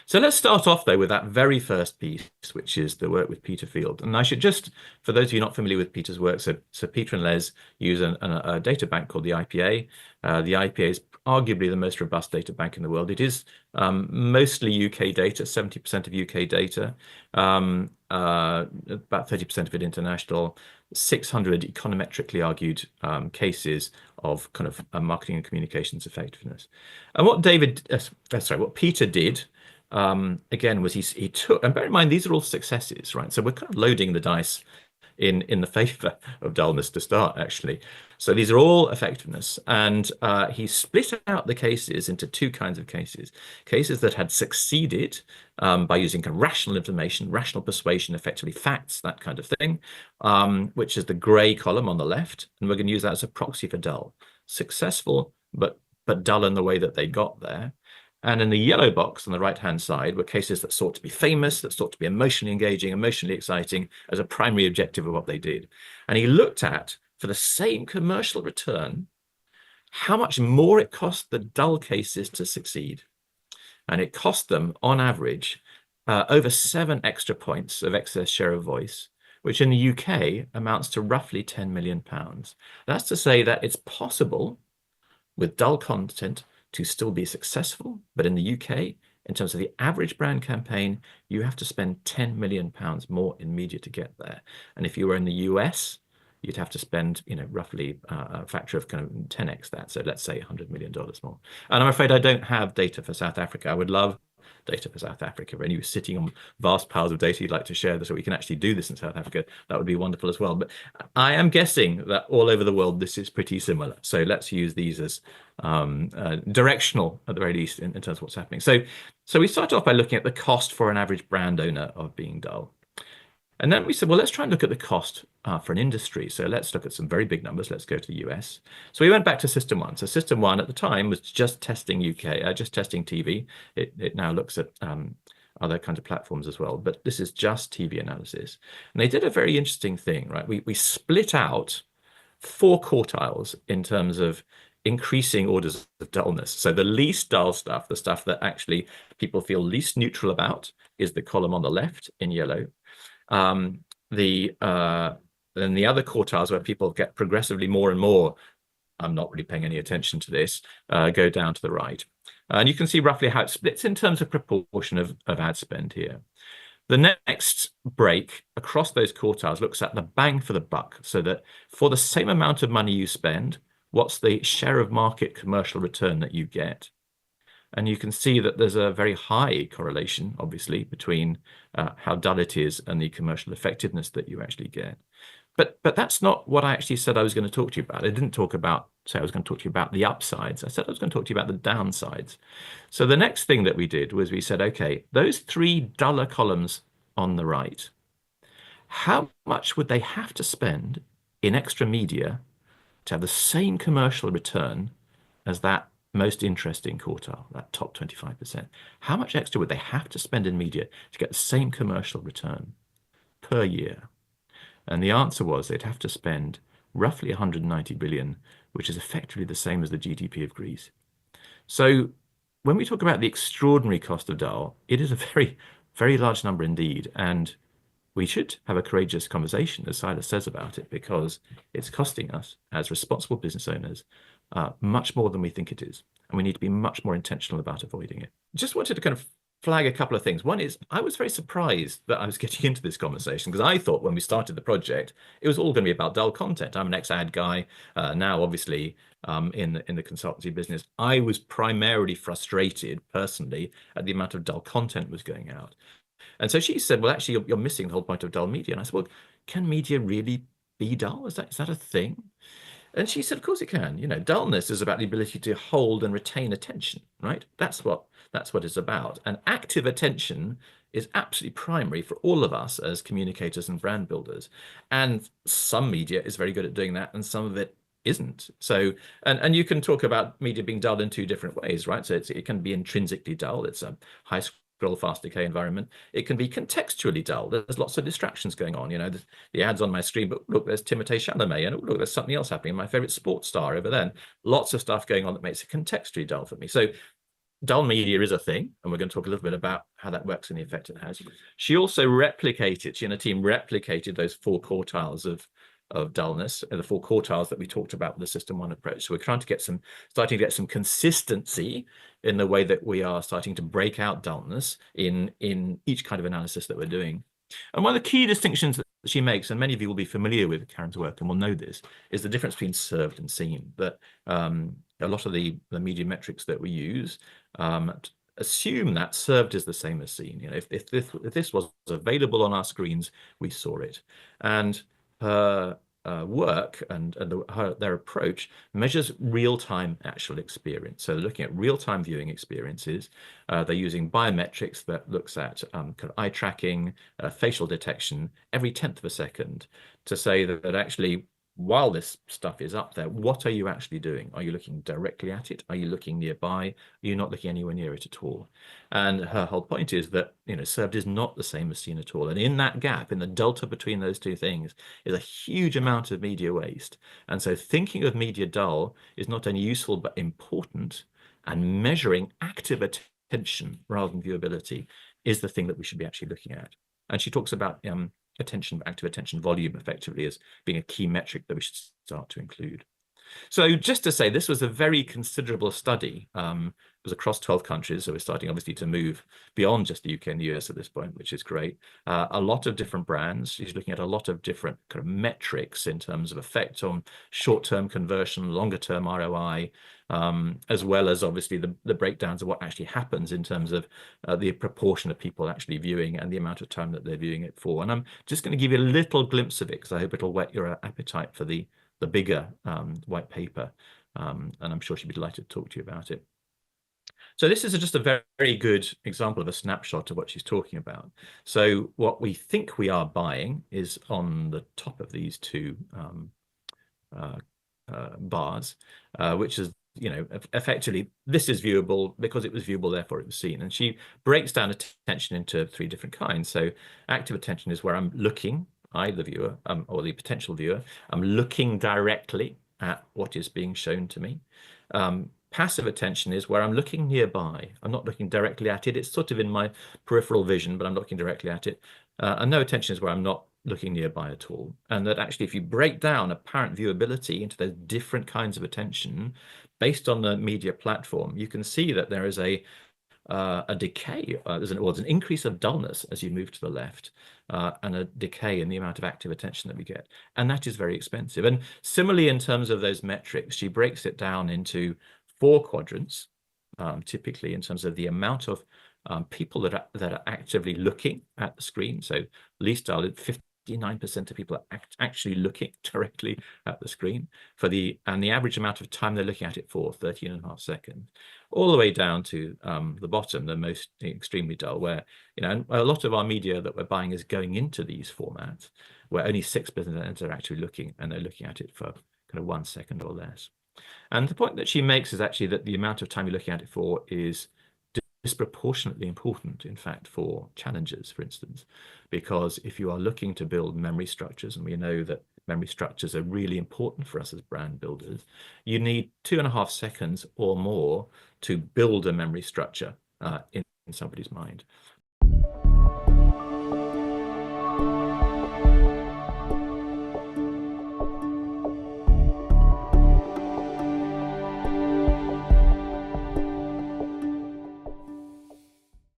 So let's start off though with that very first piece, which is the work with Peter Field. And I should just, for those of you not familiar with Peter's work, so Peter and Les use a data bank called the IPA. The IPA is arguably the most robust data bank in the world. It is mostly UK data, 70% of UK data, about 30% of it international, 600 econometrically argued cases of kind of marketing and communications effectiveness. And what Peter did again was he took, and bear in mind these are all successes, right? So we're kind of loading the dice in the favor of dullness to start, actually. So these are all effectiveness, and he split out the cases into two kinds of cases: cases that had succeeded by using kind of rational information, rational persuasion, effectively facts, that kind of thing, which is the grey column on the left, and we're going to use that as a proxy for dull. Successful, but dull in the way that they got there. And in the yellow box on the right-hand side were cases that sought to be famous, that sought to be emotionally engaging, emotionally exciting as a primary objective of what they did. And he looked at, for the same commercial return, how much more it cost the dull cases to succeed. And it cost them, on average, over 7 extra points of excess share of voice, which in the UK amounts to roughly £10 million. That's to say that it's possible with dull content to still be successful. But in the UK, in terms of the average brand campaign, you have to spend £10 million more in media to get there. And if you were in the US, you'd have to spend, roughly a factor of kind of 10x that. So let's say $100 million more. And I'm afraid I don't have data for South Africa. I would love data for South Africa. When you're sitting on vast piles of data you'd like to share so we can actually do this in South Africa, that would be wonderful as well. But I am guessing that all over the world, this is pretty similar. So let's use these as directional, at the very least, in terms of what's happening. So we start off by looking at the cost for an average brand owner of being dull. And then we said, well, let's try and look at the cost for an industry. So let's look at some very big numbers. Let's go to the US. So we went back to System 1. So System 1 at the time was just testing just testing TV. It now looks at other kinds of platforms as well. But this is just TV analysis. And they did a very interesting thing, right? We split out 4 quartiles in terms of increasing orders of dullness. So the least dull stuff, the stuff that actually people feel least neutral about, is the column on the left in yellow. Then the other quartiles where people get progressively more and more, I'm not really paying any attention to this, go down to the right. And you can see roughly how it splits in terms of proportion of ad spend here. The next break across those quartiles looks at the bang for the buck, so that for the same amount of money you spend, what's the share of market commercial return that you get? And you can see that there's a very high correlation, obviously, between how dull it is and the commercial effectiveness that you actually get. But that's not what I actually said I was going to talk to you about. I didn't say I was going to talk to you about the upsides. I said I was going to talk to you about the downsides. So the next thing that we did was we said, okay, those 3 duller columns on the right, how much would they have to spend in extra media to have the same commercial return as that most interesting quartile, that top 25%? How much extra would they have to spend in media to get the same commercial return per year? And the answer was they'd have to spend roughly 190 billion, which is effectively the same as the GDP of Greece. So when we talk about the extraordinary cost of dull, it is a very, very large number indeed. And we should have a courageous conversation, as Silas says, about it, because it's costing us, as responsible business owners, much more than we think it is. And we need to be much more intentional about avoiding it. Just wanted to kind of flag a couple of things. One is I was very surprised that I was getting into this conversation, because I thought when we started the project, it was all going to be about dull content. I'm an ex-ad guy, now obviously in the consultancy business. I was primarily frustrated personally at the amount of dull content was going out. And so she said, well, actually, you're missing the whole point of dull media. And I said, well, can media really be dull? Is that a thing? And she said, of course it can. Dullness is about the ability to hold and retain attention, right? That's what it's about. And active attention is absolutely primary for all of us as communicators and brand builders. And some media is very good at doing that, and some of it isn't. So, and you can talk about media being dull in 2 different ways, right? So it can be intrinsically dull. It's a high scroll fast decay environment. It can be contextually dull. There's lots of distractions going on. The ads on my screen, but look, there's Timothée Chalamet, and look, there's something else happening. My favorite sports star over there. Lots of stuff going on that makes it contextually dull for me. So dull media is a thing, and we're going to talk a little bit about how that works and the effect it has. She also replicated, she and her team replicated those 4 quartiles of dullness, and the 4 quartiles that we talked about with the system one approach. So we're trying to get starting to get some consistency in the way that we are starting to break out dullness in each kind of analysis that we're doing. And one of the key distinctions that she makes, and many of you will be familiar with Karen's work and will know this, is the difference between served and seen. That a lot of the media metrics that we use assume that served is the same as seen. If this was available on our screens, we saw it. And her work and their approach measures real-time actual experience. So they're looking at real-time viewing experiences. They're using biometrics that looks at kind of eye tracking, facial detection every 10th of a second to say that actually, while this stuff is up there, what are you actually doing? Are you looking directly at it? Are you looking nearby? Are you not looking anywhere near it at all? And her whole point is that, served is not the same as seen at all. And in that gap, in the delta between those two things, is a huge amount of media waste. And so thinking of media dull is not only useful, but important, and measuring active attention rather than viewability is the thing that we should be actually looking at. And she talks about active attention volume effectively as being a key metric that we should start to include. So just to say, this was a very considerable study. It was across 12 countries, so we're starting obviously to move beyond just the UK and the US at this point, which is great. A lot of different brands. She's looking at a lot of different kind of metrics in terms of effect on short-term conversion, longer-term ROI, as well as obviously the breakdowns of what actually happens in terms of the proportion of people actually viewing and the amount of time that they're viewing it for. And I'm just going to give you a little glimpse of it because I hope it'll whet your appetite for the bigger white paper, and I'm sure she'd be delighted to talk to you about it. So this is just a very, very good example of a snapshot of what she's talking about. So what we think we are buying is on the top of these two bars, which is, effectively, this is viewable because it was viewable, therefore it was seen. And she breaks down attention into 3 different kinds. So active attention is where I'm looking, the viewer or the potential viewer, I'm looking directly at what is being shown to me. Passive attention is where I'm looking nearby. I'm not looking directly at it. It's sort of in my peripheral vision, but I'm looking directly at it. And no attention is where I'm not looking nearby at all. And that actually, if you break down apparent viewability into those different kinds of attention based on the media platform, you can see that there is a decay, there's an increase of dullness as you move to the left, and a decay in the amount of active attention that we get. And that is very expensive. And similarly, in terms of those metrics, she breaks it down into 4 quadrants, typically in terms of the amount of people that are actively looking at the screen. So least dull, 59% of people are actually looking directly at the screen and the average amount of time they're looking at it for, 13.5 seconds, all the way down to the bottom, the most extremely dull, where a lot of our media that we're buying is going into these formats, where only 6% are actually looking, and they're looking at it for kind of 1 second or less. And the point that she makes is actually that the amount of time you're looking at it for is disproportionately important, in fact, for challengers, for instance, because if you are looking to build memory structures, and we know that memory structures are really important for us as brand builders, you need 2.5 seconds or more to build a memory structure in somebody's mind.